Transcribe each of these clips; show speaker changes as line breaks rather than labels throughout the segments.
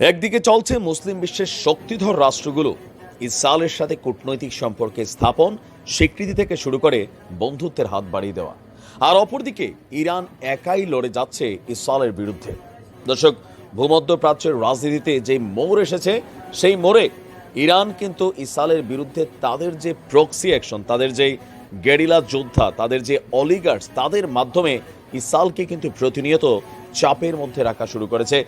একদিকে চলছে মুসলিম বিশ্বের শক্তিধর রাষ্ট্রগুলো ইসরায়েলের সাথে কূটনৈতিক সম্পর্কে স্থাপন, স্বীকৃতি থেকে শুরু করে বন্ধুত্বের হাত বাড়িয়ে দেওয়া, আর অপরদিকে ইরান একাই লড়ে যাচ্ছে ইসরায়েলের বিরুদ্ধে। দর্শক, ভূমধ্যপ্রাচ্যের রাজনীতিতে যে মোড় এসেছে, সেই মোড়ে ইরান কিন্তু ইসরায়েলের বিরুদ্ধে তাদের যে প্রক্সি অ্যাকশন, তাদের যে গেরিলা যোদ্ধা, তাদের যে অলিগার্স, তাদের মাধ্যমে ইসরায়েলকে কিন্তু প্রতিনিয়ত চাপের মধ্যে রাখা শুরু করেছে।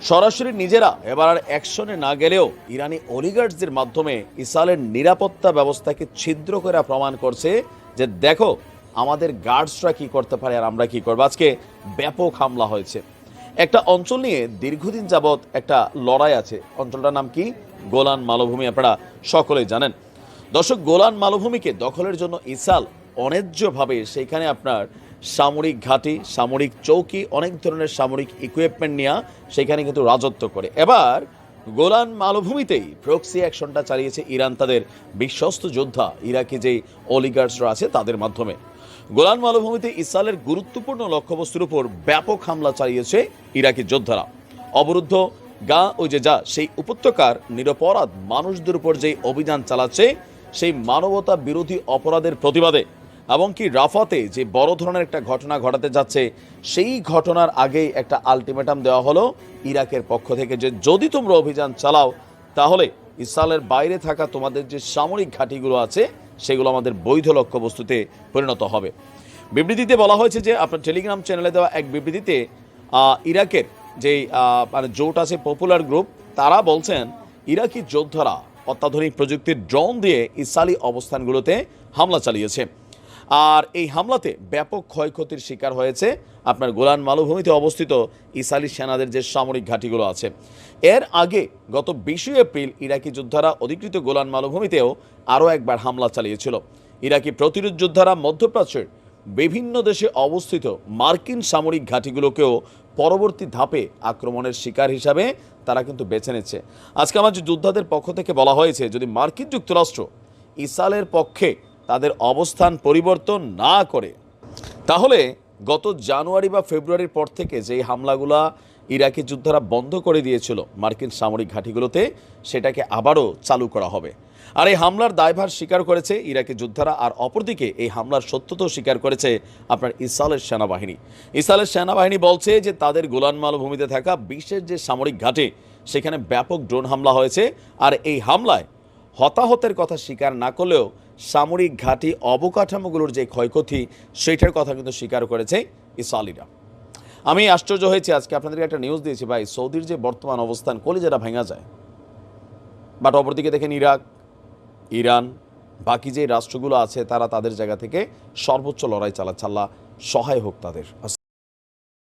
সরাসরি নিজেরা এবার আর অ্যাকশনে না গেলেও ইরানি অলিগার্সদের মাধ্যমে ইসরায়েলের নিরাপত্তা ব্যবস্থাকে ছিদ্র করে প্রমাণ করছে যে দেখো আমাদের গার্ডসরা কি করতে পারে আর আমরা কি করবো। আজকে ব্যাপক হামলা হয়েছে একটা অঞ্চল নিয়ে, দীর্ঘদিন যাবৎ একটা লড়াই আছে। অঞ্চলটার নাম কি? গোলান মালভূমি। আপনারা সকলেই জানেন। দর্শক, গোলান মালভূমিকে দখলের জন্য ইসরায়েল অন্যায্যভাবে সেখানে আপনার সামরিক ঘাঁটি, সামরিক চৌকি, অনেক ধরনের সামরিক ইকুইপমেন্ট নিয়ে সেখানে কিন্তু রাজত্ব করে। এবার গোলান মালভূমিতেই প্রক্সি অ্যাকশনটা চালিয়েছে ইরান তাদের বিশ্বস্ত যোদ্ধা ইরাকি যেই অলিগার্সরা আছে তাদের মাধ্যমে। গোলান মালভূমিতে ইসরায়েলের গুরুত্বপূর্ণ লক্ষ্যবস্তুর উপর ব্যাপক হামলা চালিয়েছে ইরাকি যোদ্ধারা। অবরুদ্ধ গা ওই যে যা সেই উপত্যকার নিরপরাধ মানুষদের উপর যেই অভিযান চালাচ্ছে, সেই মানবতা বিরোধী অপরাধের প্রতিবাদে, এমনকি রাফাতে যে বড় ধরনের একটা ঘটনা ঘটাতে যাচ্ছে, সেই ঘটনার আগেই একটা আলটিমেটাম দেওয়া হলো ইরাকের পক্ষ থেকে যে যদি তোমরা অভিযান চালাও তাহলে ইসরায়েলের বাইরে থাকা তোমাদের যে সামরিক ঘাঁটিগুলো আছে সেগুলো আমাদের বৈধ লক্ষ্যবস্তুতে পরিণত হবে। বিবৃতিতে বলা হয়েছে যে আপনার টেলিগ্রাম চ্যানেলে দেওয়া এক বিবৃতিতে ইরাকের যেই মানে জোট আছে পপুলার গ্রুপ, তারা বলছেন ইরাকি যোদ্ধারা অত্যাধুনিক প্রযুক্তির ড্রোন দিয়ে ইসরায়েলি অবস্থানগুলোতে হামলা চালিয়েছে। আর এই হামলাতে ব্যাপক ক্ষয়ক্ষতির শিকার হয়েছে আপনার গোলান মালভূমিতে অবস্থিত ইসরায়েলি সেনাদের যে সামরিক ঘাঁটিগুলো আছে। এর আগে গত 20 এপ্রিল ইরাকি যোদ্ধারা অধিকৃত গোলান মালভূমিতেও আরও একবার হামলা চালিয়েছিল। ইরাকি প্রতিরোধ যোদ্ধারা মধ্যপ্রাচ্যের বিভিন্ন দেশে অবস্থিত মার্কিন সামরিক ঘাঁটিগুলোকেও পরবর্তী ধাপে আক্রমণের শিকার হিসাবে তারা কিন্তু বেছে নিচ্ছে। আজকে আমার যে যোদ্ধাদের পক্ষ থেকে বলা হয়েছে, যদি মার্কিন যুক্তরাষ্ট্র ইসরায়েলের পক্ষে তাদের অবস্থান পরিবর্তন না করে, তাহলে গত জানুয়ারি বা ফেব্রুয়ারির পর থেকে যেই হামলাগুলা ইরাকি যোদ্ধারা বন্ধ করে দিয়েছিল মার্কিন সামরিক ঘাঁটিগুলোতে, সেটাকে আবারও চালু করা হবে। আর এই হামলার দায়ভার স্বীকার করেছে ইরাকি যোদ্ধারা। আর অপরদিকে এই হামলার সত্যতাও স্বীকার করেছে আপনার ইসরায়েলের সেনাবাহিনী। ইসরায়েলের সেনাবাহিনী বলছে যে তাদের গোলান মালভূমিতে থাকা বিশেষ যে সামরিক ঘাঁটি, সেখানে ব্যাপক ড্রোন হামলা হয়েছে। আর এই হামলায় হতাহতের কথা স্বীকার না করলেও সামরিক ঘাঁটি অবকাঠামোগুলোর যে ক্ষয়ক্ষতি, সেটার কথা কিন্তু স্বীকার করেছে ইসরায়েলিরা। আমি আশ্চর্য হয়েছি, আজকে আপনাদেরকে একটা নিউজ দিয়েছি ভাই, সৌদির যে বর্তমান অবস্থান, কলিজাটা ভেঙে যায়। বাট অপরদিকে দেখেন ইরাক, ইরান, বাকি যে রাষ্ট্রগুলো আছে তারা তাদের জায়গা থেকে সর্বোচ্চ লড়াই চালাচ্ছে। আল্লাহ সহায় হোক তাদের।